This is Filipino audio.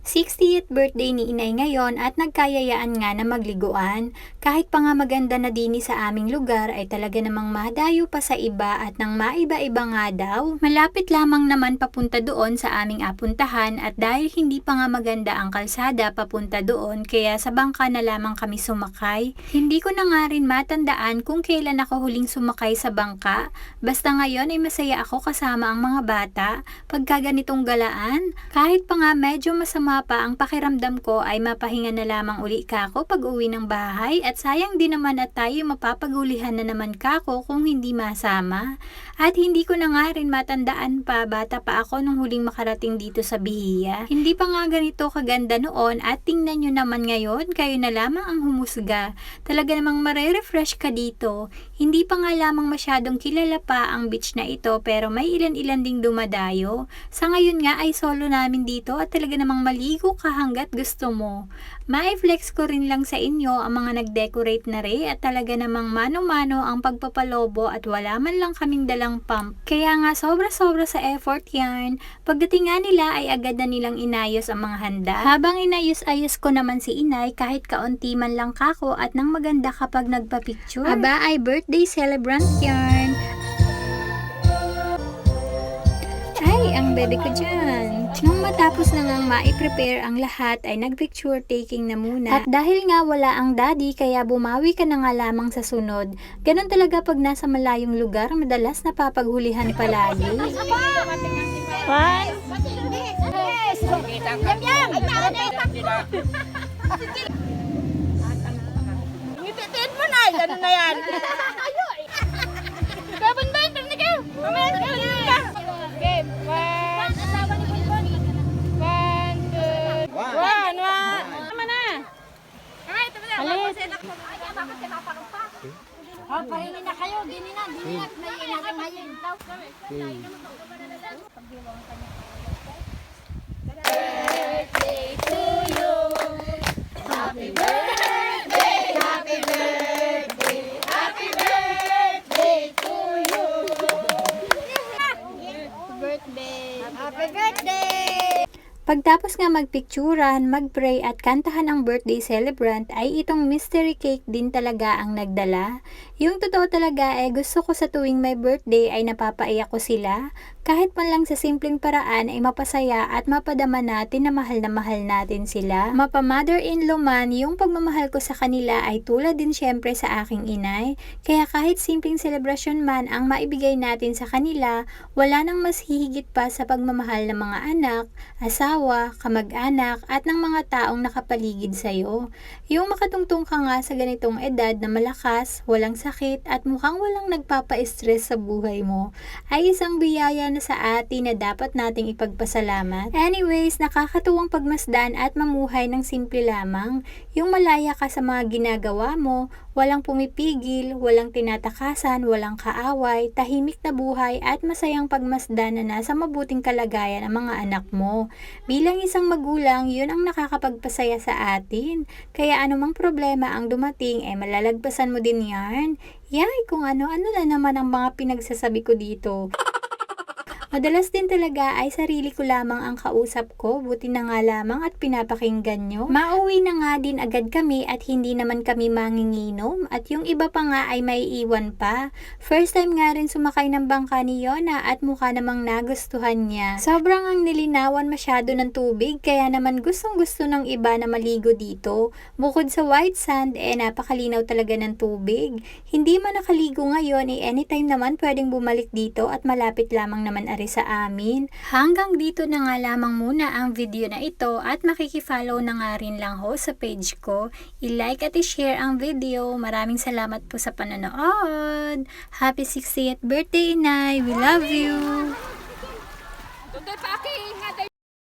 60th birthday ni inay ngayon at nagkayayaan nga na magliguan. Kahit pa nga maganda na dini sa aming lugar ay talaga namang madayo pa sa iba at nang maiba-iba nga daw. Malapit lamang naman papunta doon sa aming apuntahan at dahil hindi pa nga maganda ang kalsada papunta doon kaya sa bangka na lamang kami sumakay. Hindi ko na nga rin matandaan kung kailan ako huling sumakay sa bangka. Basta ngayon ay masaya ako kasama ang mga bata. Pagka ganitong galaan, kahit pa nga medyo masama pa ang pakiramdam ko ay mapahinga na lamang uli kako pag uwi ng bahay at sayang din naman at tayo mapapagulihan na naman kako kung hindi masama. At hindi ko na nga rin matandaan pa, bata pa ako nung huling makarating dito sa Bihiya. Hindi pa nga ganito kaganda noon at tingnan nyo naman ngayon, kayo na lamang ang humusga. Talaga namang marerefresh ka dito. Hindi pa nga lamang masyadong kilala pa ang beach na ito pero may ilan-ilan ding dumadayo. Sa ngayon nga ay solo namin dito at talaga namang maligo ka hanggat gusto mo. Ma-flex ko rin lang sa inyo ang mga nag-decorate na rin at talaga namang mano-mano ang pagpapalobo at wala man lang kaming dalang pump. Kaya nga sobra-sobra sa effort yan. Pagdating nga nila ay agad na nilang inayos ang mga handa. Habang inayos-ayos ko naman si inay kahit kaunti man lang kako at nang maganda kapag nagpa-picture. Aba ay birthday celebrant yan. Ay, ang bebe ko dyan. Nung matapos na ngang ma-prepare ang lahat ay nag-picture taking na muna. At dahil nga wala ang daddy kaya bumawi ka na nga lamang sa sunod. Ganon talaga pag nasa malayong lugar, madalas napapaghulihan palagi. One. Ngititin mo na, ano na yan? Kapan ba? Tanda kayo! Mamaya ka! Okay, one, two, one. Tama na! Ay, tama na! Alis! Paringin na kayo, dini na, may inagamayin daw. Birthday to you! Happy birthday! Happy birthday! Happy birthday to you! Happy birthday! Pagtapos nga magpicturan, magpray at kantahan ang birthday celebrant ay itong mystery cake din talaga ang nagdala. Yung totoo talaga ay gusto ko sa tuwing may birthday ay napapaiyak ko sila. Kahit man lang sa simpleng paraan ay mapasaya at mapadama natin na mahal natin sila. Mapa mother-in-law man, yung pagmamahal ko sa kanila ay tulad din syempre sa aking inay. Kaya kahit simpleng celebration man ang maibigay natin sa kanila, wala nang mas hihigit pa sa pagmamahal ng mga anak, asawa, kamag-anak at ng mga taong nakapaligid sa'yo. Yung makatungtong ka nga sa ganitong edad na malakas, walang sakit at mukhang walang nagpapa-stress sa buhay mo, ay isang biyaya na sa atin na dapat nating ipagpasalamat. Anyways, nakakatuwang pagmasdan at mamuhay ng simple lamang. Yung malaya ka sa mga ginagawa mo, walang pumipigil, walang tinatakasan, walang kaaway, tahimik na buhay at masayang pagmasdan na nasa mabuting kalagayan ang mga anak mo. Bilang isang magulang, yun ang nakakapagpasaya sa atin. Kaya anumang problema ang dumating, malalagpasan mo din yan. Yay, kung ano-ano na naman ang mga pinagsasabi ko dito. Madalas din talaga ay sarili ko lamang ang kausap ko, buti na nga lamang at pinapakinggan nyo. Mauwi na nga din agad kami at hindi naman kami manginginom at yung iba pa nga ay may iwan pa. First time nga rin sumakay ng bangka ni Yona at mukha namang nagustuhan niya. Sobrang ang nilinawan masyado ng tubig kaya naman gustong gusto ng iba na maligo dito. Bukod sa white sand, napakalinaw talaga ng tubig. Hindi man nakaligo ngayon, anytime naman pwedeng bumalik dito at malapit lamang naman sa amin. Hanggang dito na nga lamang muna ang video na ito at makikifollow na nga rin lang ho sa page ko. I-like at i-share ang video. Maraming salamat po sa panonood. Happy 60th birthday, Inay! We love you! Tutoy pa, Aki!